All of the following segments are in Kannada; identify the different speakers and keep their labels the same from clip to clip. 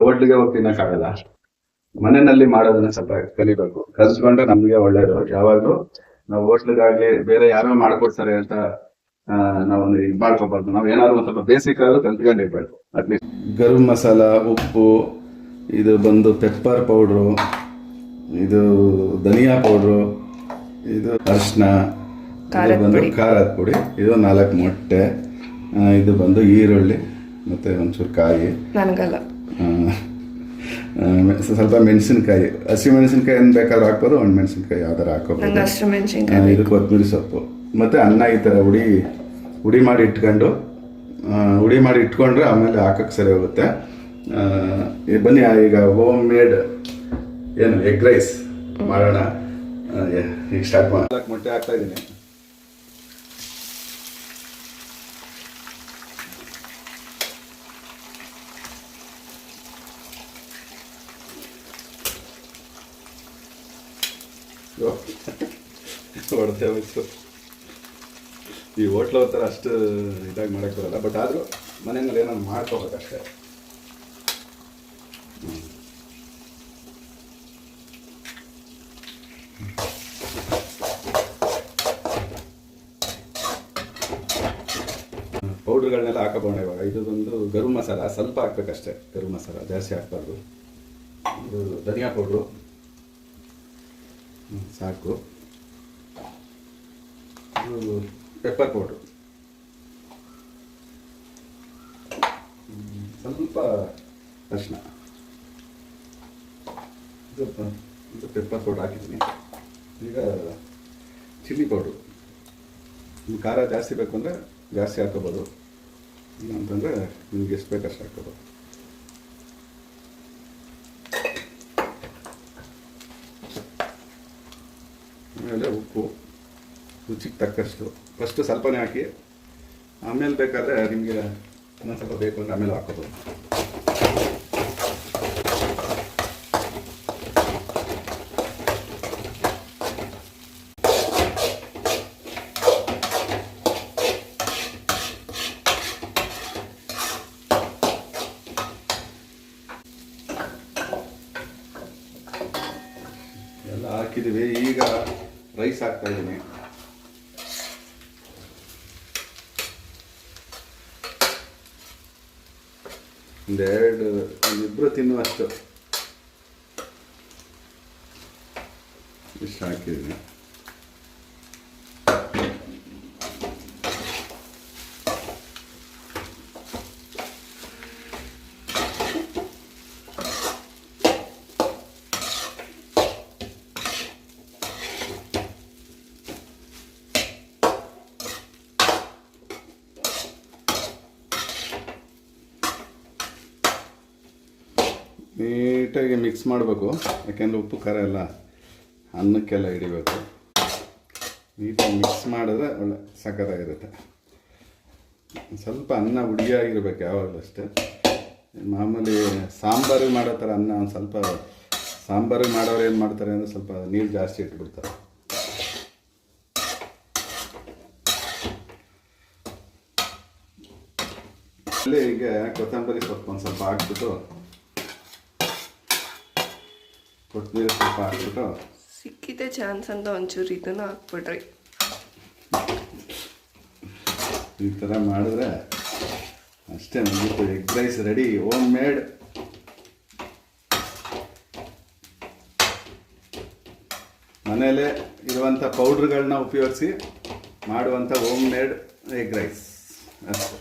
Speaker 1: ಹೋಟ್ಲಿಗೆ ಹೋಗಿ ತಿನ್ನಕ್ಕಾಗಲ್ಲ. ಮನೆಯಲ್ಲಿ ಮಾಡೋದನ್ನ ಸ್ವಲ್ಪ ಕಲಿಬೇಕು. ಕಲ್ಸ್ಕೊಂಡ್ರೆ ನಮ್ಗೆ ಒಳ್ಳೇದು. ಯಾವಾಗ್ಲೂ ನಾವು ಹೋಟ್ಲಿಗಾಗ್ಲಿ ಬೇರೆ ಯಾರೋ ಮಾಡ್ಕೊಡ್ತಾರೆ ಅಂತ ನಾವು ಇದು ಮಾಡ್ಕೋಬಾರ್ದು. ನಾವು ಏನಾದ್ರು ಒಂದ್ ಸ್ವಲ್ಪ ಬೇಸಿಕ್ ಆದ್ರೂ ಕಲ್ತ್ಕೊಂಡಿರ್ಬೇಕು. ಅಟ್ಲೀಸ್ಟ್ ಗರಂ ಮಸಾಲ, ಉಪ್ಪು, ಇದು ಬಂದು ಪೆಪ್ಪರ್ ಪೌಡ್ರು, ಇದು ಧನಿಯಾ ಪೌಡ್ರು, ಇದು ಅರಿಶಿನ, ಇದು ಬಂದು ಖಾರದ ಪುಡಿ, ಇದು 4 ಮೊಟ್ಟೆ, ಇದು ಬಂದು ಈರುಳ್ಳಿ ಮತ್ತೆ ಒಂಚೂರು ಕಾಯಿ, ಸ್ವಲ್ಪ ಮೆಣಸಿನ್ಕಾಯಿ, ಹಸಿ ಮೆಣಸಿನ್ಕಾಯಿ ಏನು ಬೇಕಾದ್ರೂ ಹಾಕ್ಬೋದು, ಒಣ ಮೆಣಸಿನ್ಕಾಯಿ ಯಾವ್ದಾರು ಹಾಕೋಬೋದು, ಇದು ಕೊತ್ತಂಬರಿ ಸೊಪ್ಪು, ಮತ್ತೆ ಅನ್ನ ಈ ಥರ ಹುಡಿ ಮಾಡಿ ಇಟ್ಕೊಂಡ್ರೆ ಆಮೇಲೆ ಹಾಕಕ್ಕೆ ಸರಿ ಹೋಗುತ್ತೆ. ಬನ್ನಿ ಈಗ ಹೋಮ್ ಮೇಡ್ ಏನು ಎಗ್ ರೈಸ್ ಮಾಡೋಣ. ಈಗ ಸ್ಟಾರ್ಟ್ ಮಾಡಿ. 4 ಮೊಟ್ಟೆ ಹಾಕ್ತಾ ಇದ್ದೀನಿ. ಹೊಡೆದೇ ಹೋಯ್ತು. ಈ ಹೋಟ್ಲ ಥರ ಅಷ್ಟು ಇದಾಗಿ ಮಾಡಕ್ಕೆ ಬರಲ್ಲ, ಬಟ್ ಆದರೂ ಮನೆಯಲ್ಲಿ ಏನಾದ್ರು ಮಾಡ್ಕೋಬೇಕಷ್ಟೇ. ಪೌಡ್ರ್ಗಳನ್ನೆಲ್ಲ ಹಾಕೋಬೋಣ ಇವಾಗ. ಇದು ಬಂದು ಗರಂ ಮಸಾಲ ಸ್ವಲ್ಪ ಹಾಕ್ಬೇಕಷ್ಟೇ, ಗರಂ ಮಸಾಲ ಜಾಸ್ತಿ ಹಾಕ್ಬಾರ್ದು. ಇದು ಧನಿಯಾ ಪೌಡ್ರು ಸಾಕು. ಇದು ಪೆಪ್ಪರ್ ಪೌಡ್ರು ಸ್ವಲ್ಪ, ಅರಿಶಿನ, ಇದು ಪೆಪ್ಪರ್ ಪೌಡ್ರ್ ಹಾಕಿದ್ದೀನಿ. ಈಗ ಚಿಲ್ಲಿ ಪೌಡ್ರು. ಖಾರ ಜಾಸ್ತಿ ಬೇಕು ಅಂದರೆ ಜಾಸ್ತಿ ಹಾಕೋಬೋದು, ಇಲ್ಲ ಅಂತಂದರೆ ನಿಮ್ಗೆ ಎಷ್ಟು ಬೇಕಷ್ಟು ಹಾಕೋಬೋದು. ಆಮೇಲೆ ಉಪ್ಪು ರುಚಿಗೆ ತಕ್ಕಷ್ಟು, ಫಸ್ಟು ಸ್ವಲ್ಪನೇ ಹಾಕಿ, ಆಮೇಲೆ ಬೇಕಾದರೆ ನಿಮಗೆ ಇನ್ನೊಂದು ಸ್ವಲ್ಪ ಬೇಕು ಅಂದರೆ ಆಮೇಲೆ ಹಾಕೋಬೋದು. ಎಲ್ಲ ಹಾಕಿದ್ದೀವಿ. ಈಗ ರೈಸ್ ಹಾಕ್ತಾ ಇದ್ದೀನಿ. ಒಂದಿಬ್ಬರು ತಿನ್ನುವಷ್ಟು ಇಷ್ಟು ಹಾಕಿದ್ದೀನಿ. ನೀಟಾಗಿ ಮಿಕ್ಸ್ ಮಾಡಬೇಕು, ಯಾಕೆಂದರೆ ಉಪ್ಪು ಖಾರ ಎಲ್ಲ ಅನ್ನಕ್ಕೆಲ್ಲ ಹಿಡಿಬೇಕು. ನೀಟಾಗಿ ಮಿಕ್ಸ್ ಮಾಡಿದ್ರೆ ಒಳ್ಳೆ ಸಖತ್ತಾಗಿರುತ್ತೆ. ಸ್ವಲ್ಪ ಅನ್ನ ಹುಡಿಯಾಗಿರ್ಬೇಕು ಯಾವಾಗಲೂ ಅಷ್ಟೇ. ಮಾಮೂಲಿ ಸಾಂಬಾರು ಮಾಡೋ ಥರ ಅನ್ನ ಒಂದು ಸ್ವಲ್ಪ, ಸಾಂಬಾರು ಮಾಡೋರು ಏನು ಮಾಡ್ತಾರೆ ಅಂದರೆ ಸ್ವಲ್ಪ ನೀರು ಜಾಸ್ತಿ ಇಟ್ಬಿಡ್ತಾರೆ. ಅಲ್ಲಿ ಹೀಗೆ ಕೊತ್ತಂಬರಿ ಸೊಪ್ಪು ಒಂದು ಸ್ವಲ್ಪ ಹಾಕ್ಬಿಟ್ಟು, ಕೊತ್ತಂಬರಿ ಸ್ವಲ್ಪ ಹಾಕ್ಬಿಟ್ಟು,
Speaker 2: ಸಿಕ್ಕಿದೆ ಚಾನ್ಸ್ ಅಂತ ಒಂಚೂರು ಇದನ್ನು ಹಾಕ್ಬಿಡ್ರಿ.
Speaker 1: ಈ ಥರ ಮಾಡಿದ್ರೆ ಅಷ್ಟೇ ಮುಗೀತು. Egg rice ready. Home made ಮನೆಯಲ್ಲೇ ಇರುವಂಥ ಪೌಡ್ರ್ಗಳನ್ನ ಉಪಯೋಗಿಸಿ ಮಾಡುವಂಥ ಹೋಮ್ ಮೇಡ್ ಎಗ್ ರೈಸ್ ಅಷ್ಟೇ.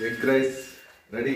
Speaker 1: Egg rice ready.